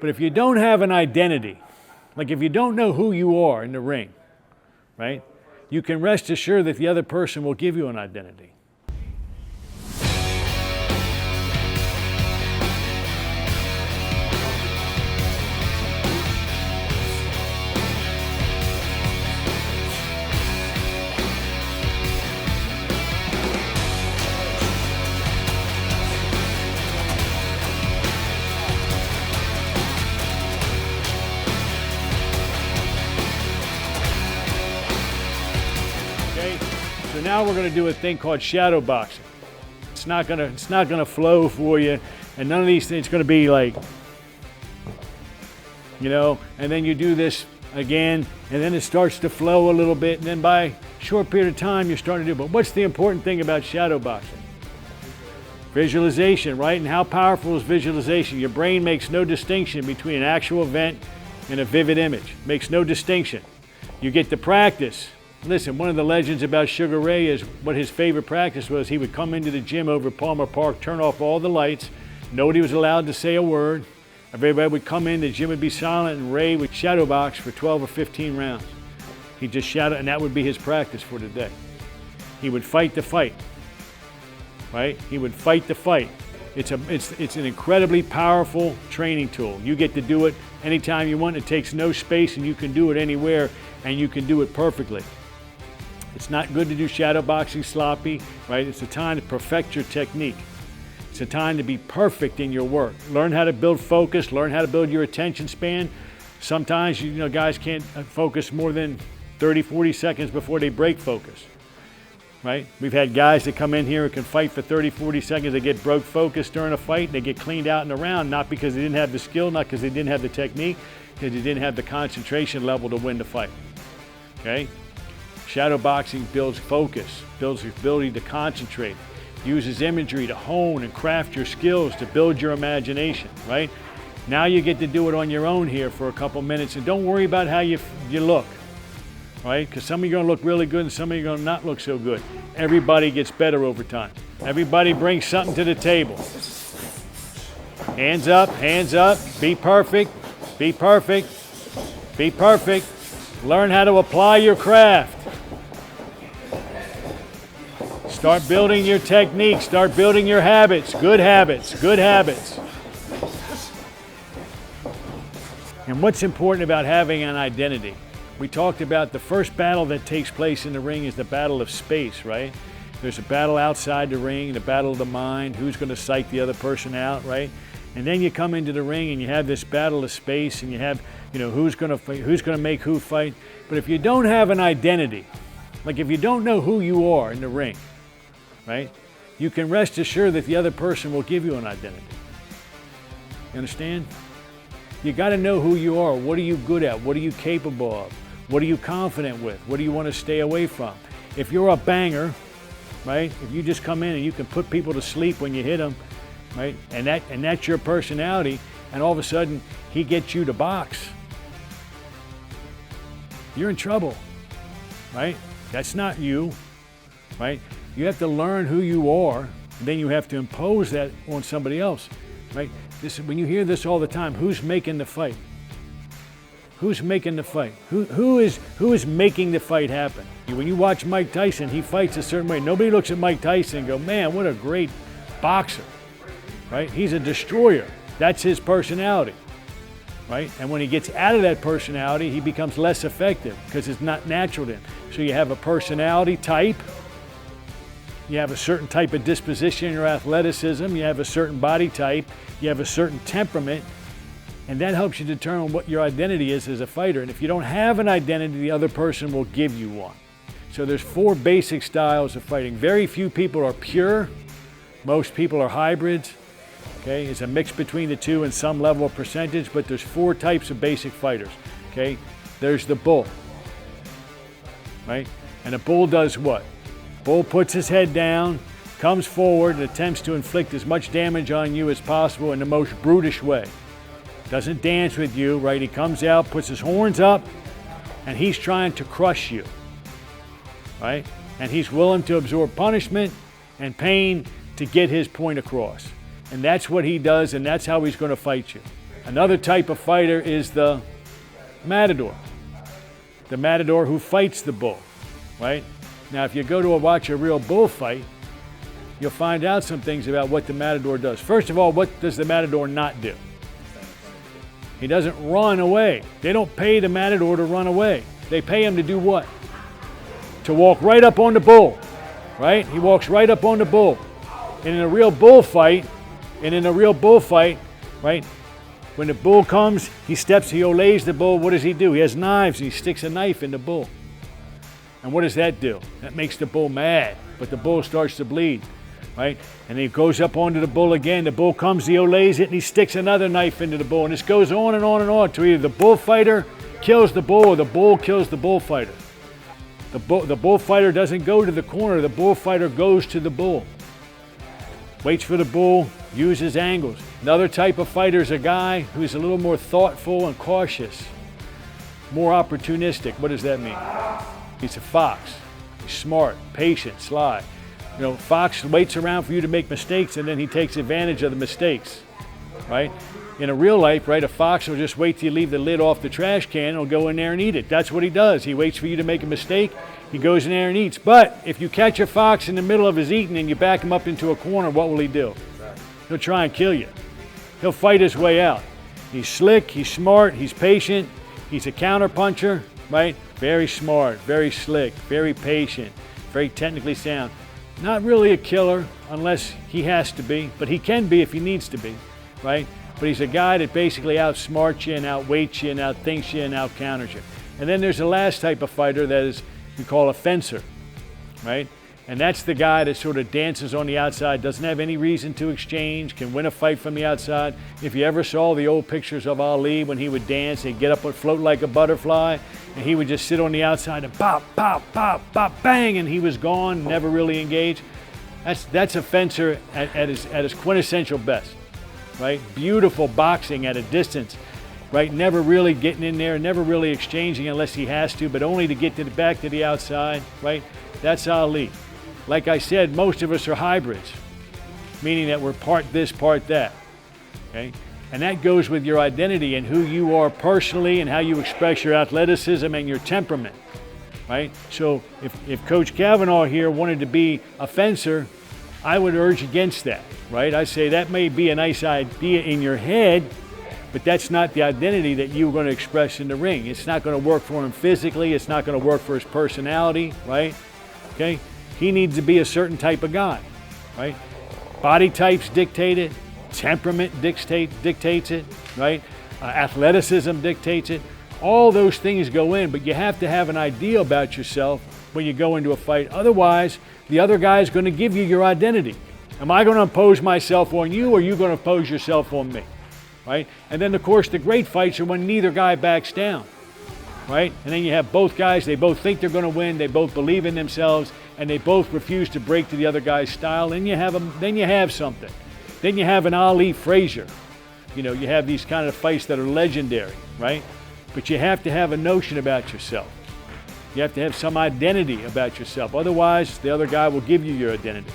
But if you don't have an identity, like if you don't know who you are in the ring, right, you can rest assured that the other person will give you an identity. So now we're going to do a thing called shadowboxing. It's not going to flow for you, and none of these things. It's going to be like, you know, and then you do this again, and then it starts to flow a little bit, and then by a short period of time you're starting to do. But what's the important thing about shadowboxing? Visualization, right? And how powerful is visualization? Your brain makes no distinction between an actual event and a vivid image. Makes no distinction. You get to practice. Listen, one of the legends about Sugar Ray is what his favorite practice was. He would come into the gym over at Palmer Park, turn off all the lights. Nobody was allowed to say a word. Everybody would come in, the gym would be silent, and Ray would shadowbox for 12 or 15 rounds. He'd just shadow, and that would be his practice for the day. He would fight the fight, right? He would fight the fight. It's an incredibly powerful training tool. You get to do it anytime you want. It takes no space, and you can do it anywhere, and you can do it perfectly. It's not good to do shadowboxing sloppy, right? It's a time to perfect your technique. It's a time to be perfect in your work. Learn how to build focus, learn how to build your attention span. Sometimes, you know, guys can't focus more than 30, 40 seconds before they break focus, right? We've had guys that come in here and can fight for 30, 40 seconds. They get broke focus during a fight, and they get cleaned out in the round, not because they didn't have the skill, not because they didn't have the technique, because they didn't have the concentration level to win the fight, okay? Shadowboxing builds focus, builds your ability to concentrate, uses imagery to hone and craft your skills, to build your imagination, right? Now you get to do it on your own here for a couple minutes, and don't worry about how you look, right? Because some of you are going to look really good and some of you are going to not look so good. Everybody gets better over time. Everybody brings something to the table. Hands up, be perfect, be perfect, be perfect. Learn how to apply your craft. Start building your technique, start building your habits, good habits, good habits. And what's important about having an identity? We talked about the first battle that takes place in the ring is the battle of space, right? There's a battle outside the ring, the battle of the mind, who's going to psych the other person out, right? And then you come into the ring and you have this battle of space, and you have, you know, who's going to fight, who's going to make who fight. But if you don't have an identity, like if you don't know who you are in the ring, right, you can rest assured that the other person will give you an identity. You understand? You got to know who you are. What are you good at? What are you capable of? What are you confident with? What do you want to stay away from? If you're a banger, right, if you just come in and you can put people to sleep when you hit them, right, and that's your personality, and all of a sudden he gets you to box, you're in trouble, right? That's not you, right? You have to learn who you are, and then you have to impose that on somebody else, right? When you hear this all the time, who's making the fight? Who's making the fight? Who is making the fight happen? When you watch Mike Tyson, he fights a certain way. Nobody looks at Mike Tyson and go, man, what a great boxer, right? He's a destroyer. That's his personality, right? And when he gets out of that personality, he becomes less effective because it's not natural to him. So you have a personality type. You have a certain type of disposition in your athleticism, you have a certain body type, you have a certain temperament, and that helps you determine what your identity is as a fighter. And if you don't have an identity, the other person will give you one. So there's 4 basic styles of fighting. Very few people are pure, most people are hybrids, okay? It's a mix between the two in some level of percentage, but there's 4 types of basic fighters, okay? There's the bull, right? And a bull does what? Bull puts his head down, comes forward, and attempts to inflict as much damage on you as possible in the most brutish way. Doesn't dance with you, right? He comes out, puts his horns up, and he's trying to crush you, right? And he's willing to absorb punishment and pain to get his point across. And that's what he does, and that's how he's going to fight you. Another type of fighter is the matador. The matador who fights the bull, right? Now, if you go to watch a real bullfight, you'll find out some things about what the matador does. First of all, what does the matador not do? He doesn't run away. They don't pay the matador to run away. They pay him to do what? To walk right up on the bull, right? He walks right up on the bull. And in a real bullfight, right? When the bull comes, he olays the bull. What does he do? He has knives. He sticks a knife in the bull. And what does that do? That makes the bull mad, but the bull starts to bleed, right? And he goes up onto the bull again. The bull comes, he olays it, and he sticks another knife into the bull. And this goes on and on and on to either the bullfighter kills the bull or the bull kills the bullfighter. The bullfighter doesn't go to the corner. The bullfighter goes to the bull. Waits for the bull, uses angles. Another type of fighter is a guy who's a little more thoughtful and cautious, more opportunistic. What does that mean? He's a fox. He's smart, patient, sly. You know, fox waits around for you to make mistakes, and then he takes advantage of the mistakes, right? In a real life, right, a fox will just wait till you leave the lid off the trash can and he'll go in there and eat it. That's what he does. He waits for you to make a mistake. He goes in there and eats. But if you catch a fox in the middle of his eating and you back him up into a corner, what will he do? He'll try and kill you. He'll fight his way out. He's slick, he's smart, he's patient, he's a counterpuncher, right? Very smart, very slick, very patient, very technically sound. Not really a killer unless he has to be, but he can be if he needs to be, right? But he's a guy that basically outsmarts you and outweights you and outthinks you and outcounters you. And then there's the last type of fighter that is we call a fencer, right? And that's the guy that sort of dances on the outside, doesn't have any reason to exchange, can win a fight from the outside. If you ever saw the old pictures of Ali when he would dance, he'd get up and float like a butterfly, and he would just sit on the outside and pop, pop, pop, pop, bang, and he was gone, never really engaged. That's a fencer at his quintessential best, right? Beautiful boxing at a distance, right? Never really getting in there, never really exchanging unless he has to, but only to get to the back to the outside, right? That's Ali. Like I said, most of us are hybrids, meaning that we're part this, part that, okay? And that goes with your identity and who you are personally and how you express your athleticism and your temperament, right? So if Coach Kavanaugh here wanted to be a fencer, I would urge against that, right? I say that may be a nice idea in your head, but that's not the identity that you're going to express in the ring. It's not going to work for him physically. It's not going to work for his personality, right? Okay? He needs to be a certain type of guy, right? Body types dictate it. Temperament dictates it, right? Athleticism dictates it. All those things go in, but you have to have an idea about yourself when you go into a fight. Otherwise, the other guy is going to give you your identity. Am I going to impose myself on you, or are you going to impose yourself on me, right? And then, of course, the great fights are when neither guy backs down, right? And then you have both guys, they both think they're going to win, they both believe in themselves, and they both refuse to break to the other guy's style. Then you have something. Then you have an Ali Frazier. You know, you have these kind of fights that are legendary, right? But you have to have a notion about yourself. You have to have some identity about yourself. Otherwise, the other guy will give you your identity.